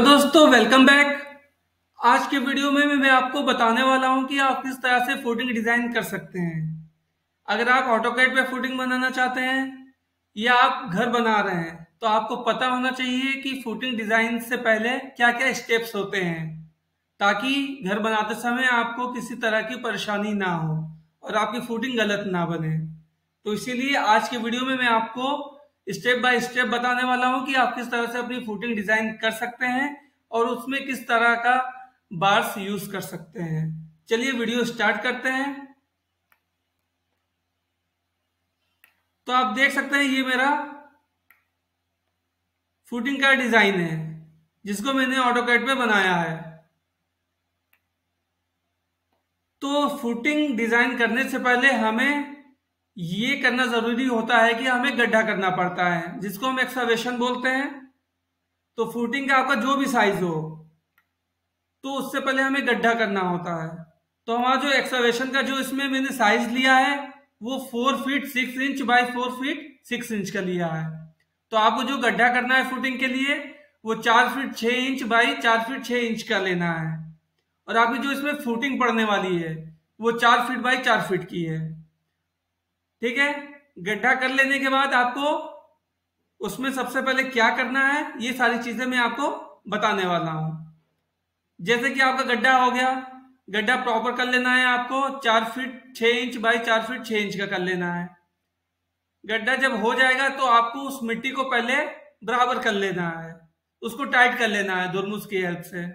तो दोस्तों welcome back. आज के वीडियो में मैं आपको बताने वाला हूं कि आप किस तरह से फुटिंग डिजाइन कर सकते हैं। अगर आप ऑटोकैड पे फुटिंग बनाना चाहते हैं या आप घर बना रहे हैं तो आपको पता होना चाहिए कि फुटिंग डिजाइन से पहले क्या क्या स्टेप्स होते हैं, ताकि घर बनाते समय आपको किसी तरह की परेशानी ना हो और आपकी फुटिंग गलत ना बने। तो इसीलिए आज के वीडियो में मैं आपको स्टेप बाय स्टेप बताने वाला हूं कि आप किस तरह से अपनी फुटिंग डिजाइन कर सकते हैं और उसमें किस तरह का बार्स यूज कर सकते हैं। चलिए वीडियो स्टार्ट करते हैं। तो आप देख सकते हैं ये मेरा फुटिंग का डिजाइन है जिसको मैंने ऑटोकैड पे बनाया है। तो फुटिंग डिजाइन करने से पहले हमें ये करना जरूरी होता है कि हमें गड्ढा करना पड़ता है, जिसको हम एक्सकवेशन बोलते हैं। तो फुटिंग का आपका जो भी साइज हो तो उससे पहले हमें गड्ढा करना होता है। तो हमारा जो एक्सकवेशन का जो इसमें मैंने साइज लिया है वो 4 feet 6 inch by 4 feet 6 inch का लिया है। तो आपको जो गड्ढा करना है फुटिंग के लिए वो 4 feet 6 inch by 4 feet 6 inch का लेना है। और आपकी जो इसमें फुटिंग पड़ने वाली है वो 4 फीट बाय 4 फीट की है। ठीक है, गड्ढा कर लेने के बाद आपको उसमें सबसे पहले क्या करना है ये सारी चीजें मैं आपको बताने वाला हूं। जैसे कि आपका गड्ढा हो गया, गड्ढा प्रॉपर कर लेना है आपको 4 feet 6 inch by 4 feet 6 inch का कर लेना है। गड्ढा जब हो जाएगा तो आपको उस मिट्टी को पहले बराबर कर लेना है, उसको टाइट कर लेना है दुरमुस की हेल्प से।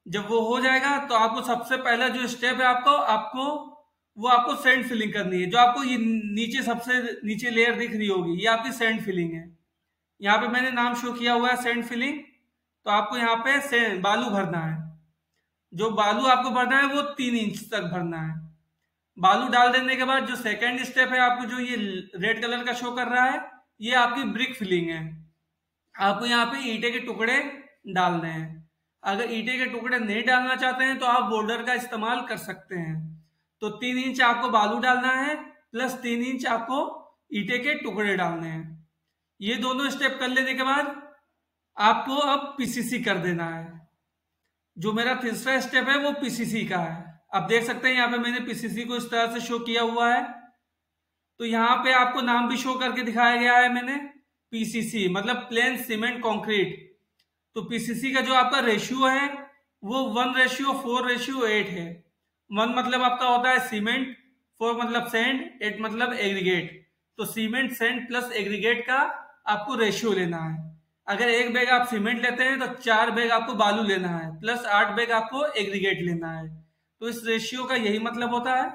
जब वो हो जाएगा तो आपको सबसे पहला जो स्टेप है आपको सैंड फिलिंग करनी है। जो आपको ये नीचे सबसे नीचे लेयर दिख रही होगी ये आपकी सैंड फिलिंग है। यहाँ पे मैंने नाम शो किया हुआ है सैंड फिलिंग। तो आपको यहाँ पे बालू भरना है। जो बालू आपको भरना है वो 3 इंच तक भरना है। बालू डाल देने के बाद जो सेकंड स्टेप है आपको जो ये रेड कलर का शो कर रहा है ये आपकी ब्रिक फिलिंग है। आपको यहाँ पे ईंटे के टुकड़े डालने हैं। अगर ईंटे के टुकड़े नहीं डालना चाहते हैं तो आप बोल्डर का इस्तेमाल कर सकते हैं। तो 3 इंच आपको बालू डालना है प्लस 3 इंच आपको ईंटे के टुकड़े डालने हैं। ये दोनों स्टेप कर लेने के बाद आपको अब पीसीसी कर देना है। जो मेरा तीसरा स्टेप है वो पीसीसी का है। आप देख सकते हैं यहाँ पे मैंने पीसीसी को इस तरह से शो किया हुआ है। तो यहाँ पे आपको नाम भी शो करके दिखाया गया है मैंने, पीसीसी मतलब प्लेन सीमेंट कंक्रीट। तो पीसीसी का जो आपका रेशियो है वो 1:4:8 है। 1 मतलब आपका होता है सीमेंट, 4 मतलब सैंड, 8 मतलब एग्रीगेट। तो सीमेंट सैंड प्लस एग्रीगेट का आपको रेशियो लेना है। अगर 1 बैग आप सीमेंट लेते हैं तो 4 बैग आपको बालू लेना है प्लस 8 बैग आपको एग्रीगेट लेना है। तो इस रेशियो का यही मतलब होता है।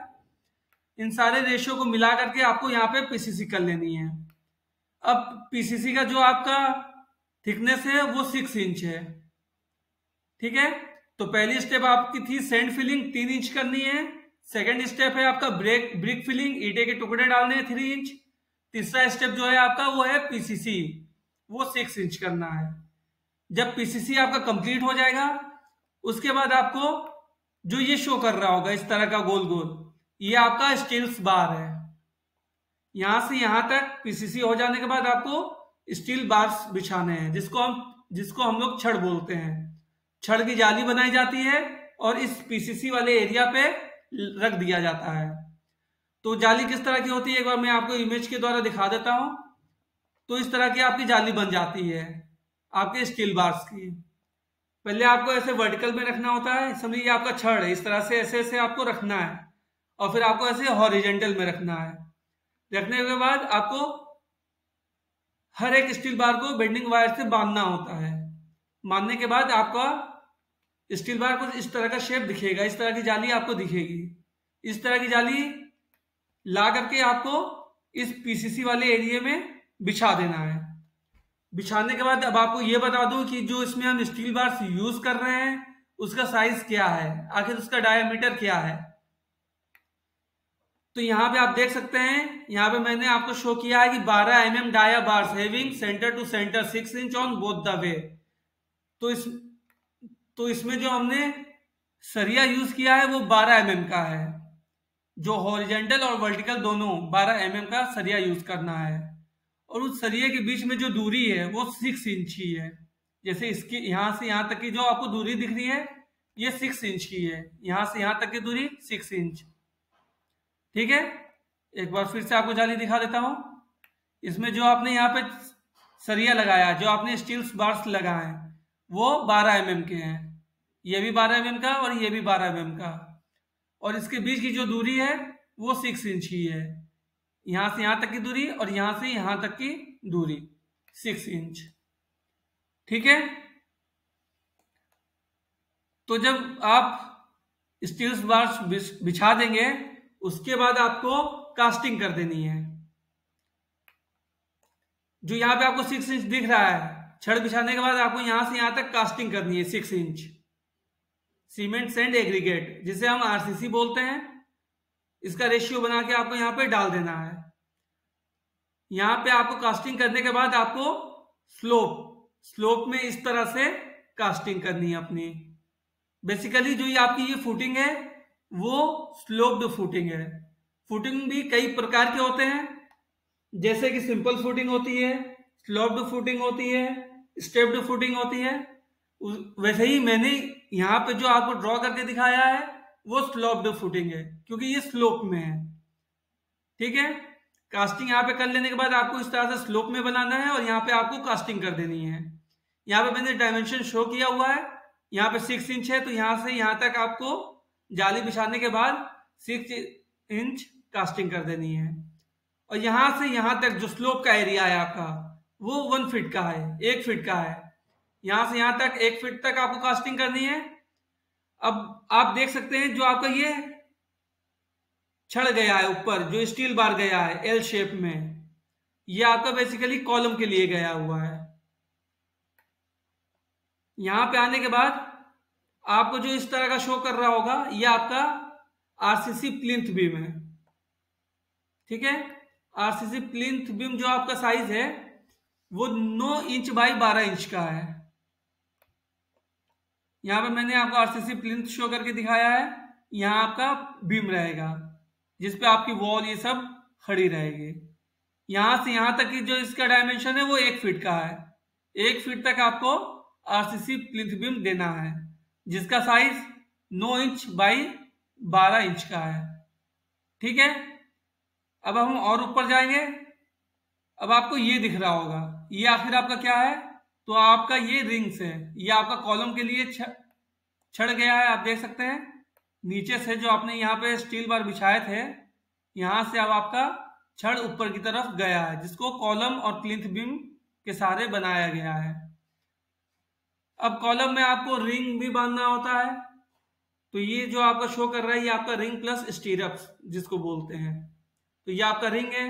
इन सारे रेशियो को मिला करके आपको यहाँ पे पीसीसी कर लेनी है। अब पीसीसी का जो आपका थिकनेस है वो 6 इंच है। ठीक है, तो पहली स्टेप आपकी थी सैंड फिलिंग 3 इंच करनी है। सेकंड स्टेप है आपका ब्रिक फिलिंग, ईंटे के टुकड़े डालने हैं 3 इंच। तीसरा स्टेप जो है आपका वो है पीसीसी, वो 6 इंच करना है। जब पीसीसी आपका कंप्लीट हो जाएगा उसके बाद आपको जो ये शो कर रहा होगा इस तरह का गोल गोल, ये आपका स्टील्स बार है। यहां से यहां तक पीसीसी हो जाने के बाद आपको स्टील बार्स बिछाने हैं, जिसको हम लोग छड़ बोलते हैं। छड़ की जाली बनाई जाती है और इस पीसीसी वाले एरिया पे रख दिया जाता है। तो जाली किस तरह की होती है एक बार मैं आपको इमेज के द्वारा दिखा देता हूं। तो इस तरह की आपकी जाली बन जाती है आपके स्टील बार्स की। पहले आपको ऐसे वर्टिकल में रखना होता है, समझिए आपका छड़ है, इस तरह से ऐसे ऐसे आपको रखना है और फिर आपको ऐसे हॉरिजेंटल में रखना है। रखने के बाद आपको हर एक स्टील बार को बेंडिंग वायर से बांधना होता है। बांधने के बाद आपका स्टील बार को इस तरह का शेप दिखेगा, इस तरह की जाली आपको दिखेगी। इस तरह की जाली ला करके आपको इस पीसीसी वाले एरिया में बिछा देना है। बिछाने के बाद अब आपको ये बता दूं कि जो इसमें हम स्टील बार्स यूज कर रहे हैं उसका साइज क्या है, आखिर उसका डायमीटर क्या है। तो यहाँ पे आप देख सकते हैं, यहाँ पे मैंने आपको शो किया है कि 12 mm dia bars having centre to centre 6 inch on both the way. तो इसमें जो हमने सरिया यूज किया है वो 12 mm का है। जो हॉरिजेंटल और वर्टिकल दोनों 12 mm का सरिया यूज करना है। और उस सरिये के बीच में जो दूरी है वो 6 इंच ही है। जैसे इसकी यहाँ से यहाँ तक की जो आपको दूरी दिख रही है ये 6 इंच की है, यहाँ से यहाँ तक की दूरी 6 इंच। ठीक है, एक बार फिर से आपको जाली दिखा देता हूं। इसमें जो आपने यहाँ पे सरिया लगाया, जो आपने स्टील्स बार्स लगाए हैं वो 12 mm के हैं, ये भी 12 mm का और ये भी 12 mm का, और इसके बीच की जो दूरी है वो 6 इंच की है, यहाँ से यहाँ तक की दूरी और यहाँ से यहाँ तक की दूरी 6 इंच। ठीक है, तो जब आप स्टील्स बार्स बिछा देंगे उसके बाद आपको कास्टिंग कर देनी है। जो यहाँ पे आपको 6 इंच दिख रहा है, छड़ बिछाने के बाद आपको यहां से यहां तक कास्टिंग करनी है 6 इंच सीमेंट सैंड एग्रीगेट, जिसे हम आरसीसी बोलते हैं। इसका रेशियो बना के आपको यहाँ पे डाल देना है। यहाँ पे आपको कास्टिंग करने के बाद आपको स्लोप में इस तरह से कास्टिंग करनी है अपनी। बेसिकली जो ये आपकी ये फुटिंग है वो स्लोप्ड फुटिंग है। फुटिंग भी कई प्रकार के होते हैं, जैसे कि सिंपल फुटिंग होती है, स्लोप्ड फुटिंग होती है, स्टेप्ड फुटिंग होती है। वैसे ही मैंने यहाँ पे जो आपको ड्रॉ करके दिखाया है वो स्लोप्ड फुटिंग है, क्योंकि ये स्लोप में है। ठीक है, कास्टिंग यहाँ पे कर लेने के बाद आपको इस तरह से स्लोप में बनाना है और यहाँ पे आपको कास्टिंग कर देनी है। यहाँ पे मैंने डायमेंशन शो किया हुआ है, यहाँ पे 6 इंच है, तो यहाँ से यहाँ तक आपको जाली बिछाने के बाद 6 इंच कास्टिंग कर देनी है। और यहां से यहां तक जो स्लोप का एरिया है आपका वो 1 फीट का है, 1 फीट का है। यहां से यहां तक 1 फीट तक आपको कास्टिंग करनी है। अब आप देख सकते हैं जो आपका ये छड़ गया है ऊपर, जो स्टील बार गया है एल शेप में, ये आपका बेसिकली कॉलम के लिए गया हुआ है। यहां पे आने के बाद आपको जो इस तरह का शो कर रहा होगा ये आपका आरसीसी प्लिंथ बीम है। ठीक है, आरसीसी प्लिंथ बीम जो आपका साइज है वो 9 इंच बाई 12 इंच का है। यहां पे मैंने आपको आरसीसी प्लिंथ शो करके दिखाया है। यहां आपका बीम रहेगा जिसपे आपकी वॉल ये सब खड़ी रहेगी। यहां से यहां तक की जो इसका डायमेंशन है वो 1 फीट का है। 1 फीट तक आपको आरसीसी प्लिंथ बीम देना है, जिसका साइज 9 इंच बाई 12 इंच का है। ठीक है, अब हम और ऊपर जाएंगे। अब आपको ये दिख रहा होगा, ये आखिर आपका क्या है, तो आपका ये रिंग्स है। ये आपका कॉलम के लिए छड़ गया है, आप देख सकते हैं। नीचे से जो आपने यहाँ पे स्टील बार बिछाए थे, यहां से अब आपका छड़ ऊपर की तरफ गया है, जिसको कॉलम और प्लिंथ बीम के सहारे बनाया गया है। अब कॉलम में आपको रिंग भी बांधना होता है, तो ये जो आपका शो कर रहा है ये आपका रिंग प्लस स्टीरअप्स जिसको बोलते हैं, तो ये आपका रिंग है।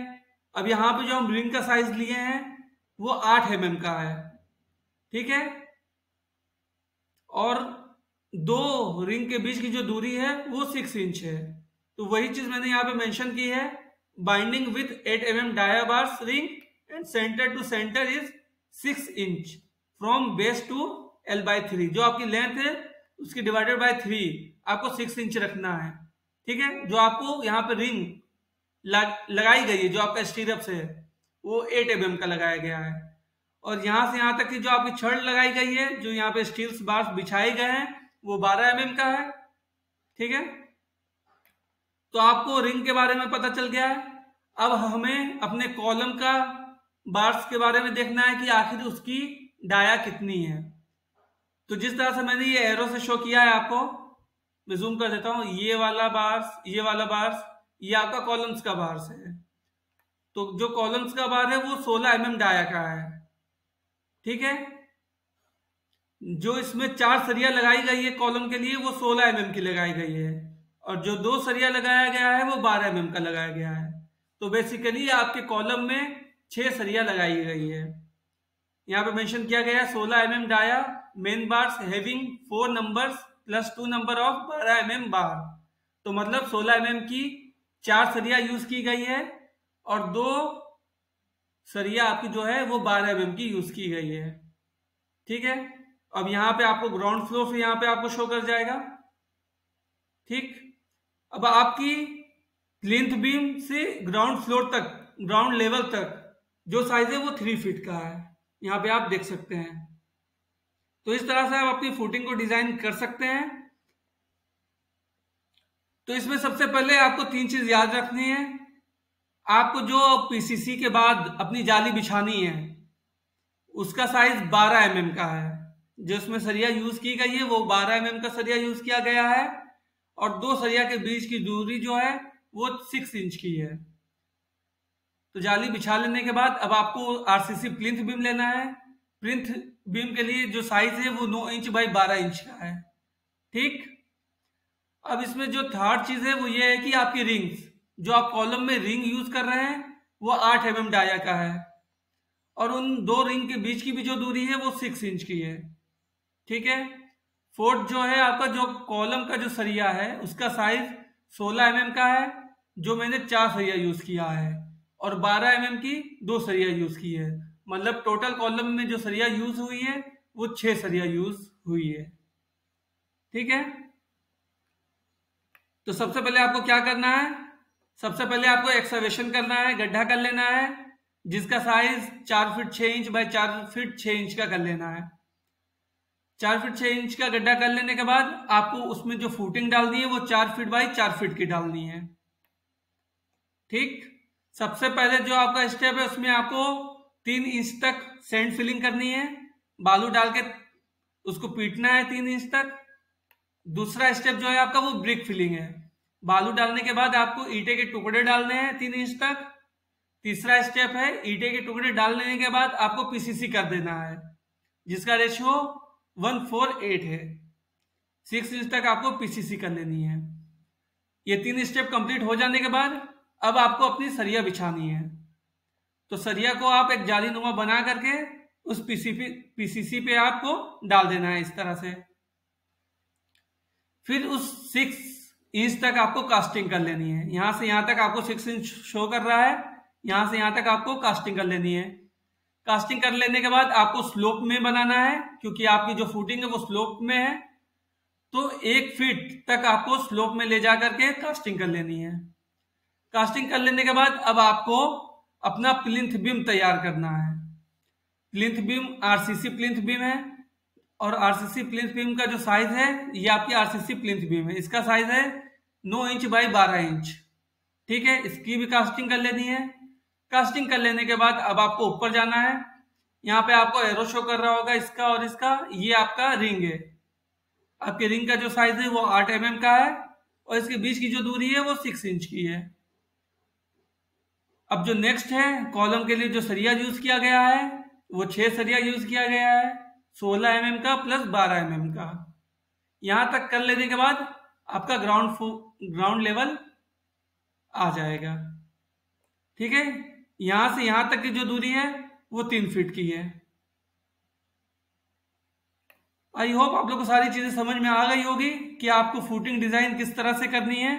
अब यहाँ पे जो हम रिंग का साइज लिए हैं वो 8 mm का है। ठीक है, और 2 रिंग के बीच की जो दूरी है वो 6 इंच है। तो वही चीज मैंने यहाँ पे मेंशन की है, binding with 8 mm dia bars ring and centre to centre is 6 inch from base to L/3। जो आपकी लेंथ है उसकी डिवाइडेड बाय 3 आपको 6 इंच रखना है। ठीक है, जो आपको यहाँ पे रिंग लगाई गई है, जो आपका स्टीरअप्स है वो 8 mm का लगाया गया है। और यहां से यहां तक की जो आपकी छड़ लगाई गई है, जो यहाँ पे स्टील्स बार्स बिछाए गए हैं वो 12 mm का है। ठीक है, तो आपको रिंग के बारे में पता चल गया है। अब हमें अपने कॉलम का बार्स के बारे में देखना है कि आखिर उसकी डाया कितनी है। तो जिस तरह से मैंने ये एरो से शो किया है आपको, मैं जूम कर देता हूं, ये वाला बार्स, ये वाला बार्स, ये आपका कॉलम्स का बार्स है। तो जो कॉलम्स का बार है वो 16 mm डाया का है। ठीक है, जो इसमें 4 सरिया लगाई गई है कॉलम के लिए वो 16 mm की लगाई गई है, और जो 2 सरिया लगाया गया है वो 12 mm का लगाया गया है। तो बेसिकली आपके कॉलम में 6 सरिया लगाई गई है। यहाँ पे मेंशन किया गया है 16 mm dia main bars having 4 numbers plus 2 number of 12 mm bar. तो मतलब 16 mm की 4 सरिया यूज की गई है और 2 सरिया आपकी जो है वो 12 mm की यूज की गई है। ठीक है, अब यहाँ पे आपको ग्राउंड फ्लोर से यहाँ पे आपको शो कर जाएगा। ठीक, अब आपकी प्लिंथ बीम से ग्राउंड फ्लोर तक, ग्राउंड लेवल तक जो साइज है वो 3 फीट का है। यहाँ पे आप देख सकते हैं। तो इस तरह से आप अपनी फुटिंग को डिजाइन कर सकते हैं। तो इसमें सबसे पहले आपको 3 चीज याद रखनी है। आपको जो पीसीसी के बाद अपनी जाली बिछानी है उसका साइज 12 mm का है। जो उसमें सरिया यूज की गई है वो 12 mm का सरिया यूज किया गया है, और 2 सरिया के बीच की दूरी जो है वो 6 इंच की है। तो जाली बिछा लेने के बाद अब आपको आरसीसी प्लिंथ बीम लेना है। प्लिंथ बीम के लिए जो साइज है वो 9 इंच बाई 12 इंच का है। ठीक, अब इसमें जो थर्ड चीज है वो ये है कि आपकी रिंग्स, जो आप कॉलम में रिंग यूज कर रहे हैं वो 8 mm डाया का है, और उन 2 रिंग के बीच की भी जो दूरी है वो 6 इंच की है। ठीक है, फोर्थ जो है आपका जो कॉलम का जो सरिया है उसका साइज 16 mm का है, जो मैंने 4 सरिया यूज किया है, और 12 mm की 2 सरिया यूज की है। मतलब टोटल कॉलम में जो सरिया यूज हुई है वो 6 सरिया यूज हुई है। ठीक है, तो सबसे पहले आपको क्या करना है, सबसे पहले आपको एक्सकवेशन करना है, गड्ढा कर लेना है जिसका size 4 feet 6 inch by 4 feet 6 inch का कर लेना है। 4 फीट 6 इंच का गड्ढा कर लेने के बाद आपको उसमें जो फुटिंग डालनी है वो 4 फीट बाई 4 फीट की डालनी है। ठीक, सबसे पहले जो आपका स्टेप है उसमें आपको 3 इंच तक सैंड फिलिंग करनी है, बालू डाल के उसको पीटना है 3 इंच तक। दूसरा स्टेप जो है आपका वो ब्रिक फिलिंग है। बालू डालने के बाद आपको ईंटे के टुकड़े डालने हैं 3 इंच तक। तीसरा स्टेप है ईंटे के टुकड़े डाल लेने के बाद आपको पीसीसी कर देना है, जिसका रेशियो 1:4:8 है। 6 इंच तक आपको पीसीसी कर लेनी है। ये 3 स्टेप कंप्लीट हो जाने के बाद अब आपको अपनी सरिया बिछानी है। तो सरिया को आप एक जाली नुमा बना करके उस पीसीसी पे आपको डाल देना है इस तरह से। फिर उस 6 इंच तक आपको कास्टिंग कर लेनी है। यहां से यहां तक आपको 6 इंच शो कर रहा है, यहां से यहां तक आपको कास्टिंग कर लेनी है। कास्टिंग कर लेने के बाद आपको स्लोप में बनाना है, क्योंकि आपकी जो फुटिंग है वो स्लोप में है। तो 1 फीट तक आपको स्लोप में ले जा करके कास्टिंग कर लेनी है। कास्टिंग कर लेने के बाद अब आपको अपना प्लिंथ बीम तैयार करना है। Plinth beam RCC plinth beam है, और आरसीसी प्लिंथ बीम का जो साइज है ये आपकी आरसीसी प्लिंथ बीम है, इसका साइज है 9 इंच बाई 12 इंच। ठीक है, इसकी भी कास्टिंग कर लेनी है। कास्टिंग कर लेने के बाद अब आपको ऊपर जाना है। यहाँ पे आपको एरो शो कर रहा होगा इसका और इसका, ये आपका रिंग है। आपके रिंग का जो साइज है वो 8 mm का है, और इसके बीच की जो दूरी है वो 6 इंच की है। अब जो नेक्स्ट है, कॉलम के लिए जो सरिया यूज किया गया है वो 6 सरिया यूज किया गया है, 16 mm का प्लस 12 mm का। यहां तक कर लेने के बाद आपका ग्राउंड लेवल आ जाएगा। ठीक है, यहां से यहां तक की जो दूरी है वो 3 फीट की है। आई होप आप लोग को सारी चीजें समझ में आ गई होगी कि आपको फुटिंग डिजाइन किस तरह से करनी है।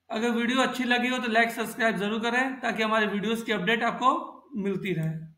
अगर वीडियो अच्छी लगी हो तो लाइक सब्सक्राइब जरूर करें, ताकि हमारे वीडियोस की अपडेट आपको मिलती रहे।